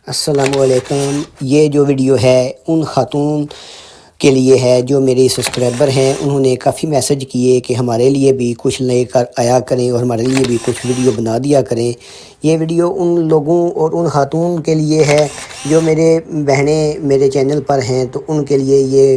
السلام علیکم۔ یہ جو ویڈیو ہے ان خاتون کے لیے ہے جو میری سبسکرائبر ہیں۔ انہوں نے کافی میسج کیے کہ ہمارے لیے بھی کچھ لے کر آیا کریں اور ہمارے لیے بھی کچھ ویڈیو بنا دیا کریں۔ یہ ویڈیو ان لوگوں اور ان خاتون کے لیے ہے جو میرے بہنیں میرے چینل پر ہیں، تو ان کے لیے یہ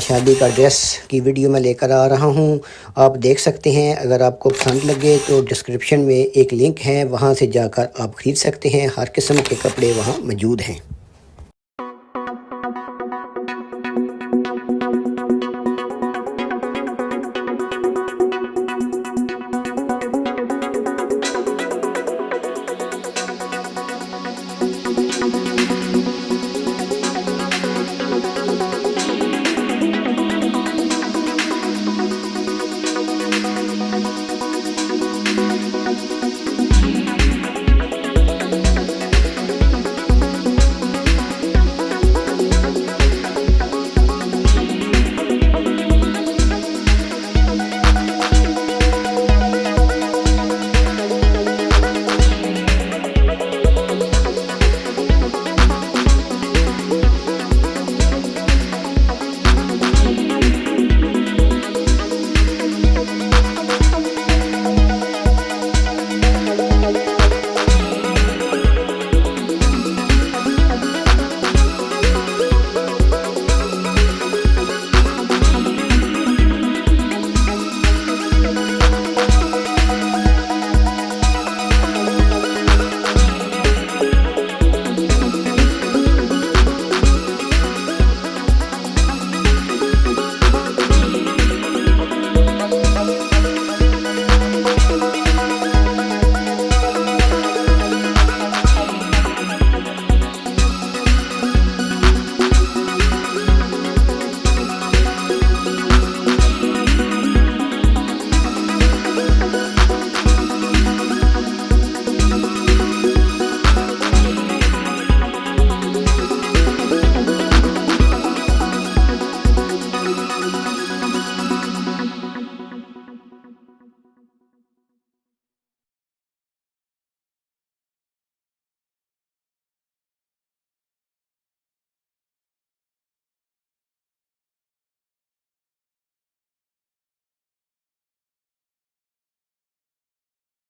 شادی کا ڈریس کی ویڈیو میں لے کر آ رہا ہوں۔ آپ دیکھ سکتے ہیں، اگر آپ کو پسند لگے تو ڈسکرپشن میں ایک لنک ہے، وہاں سے جا کر آپ خرید سکتے ہیں۔ ہر قسم کے کپڑے وہاں موجود ہیں۔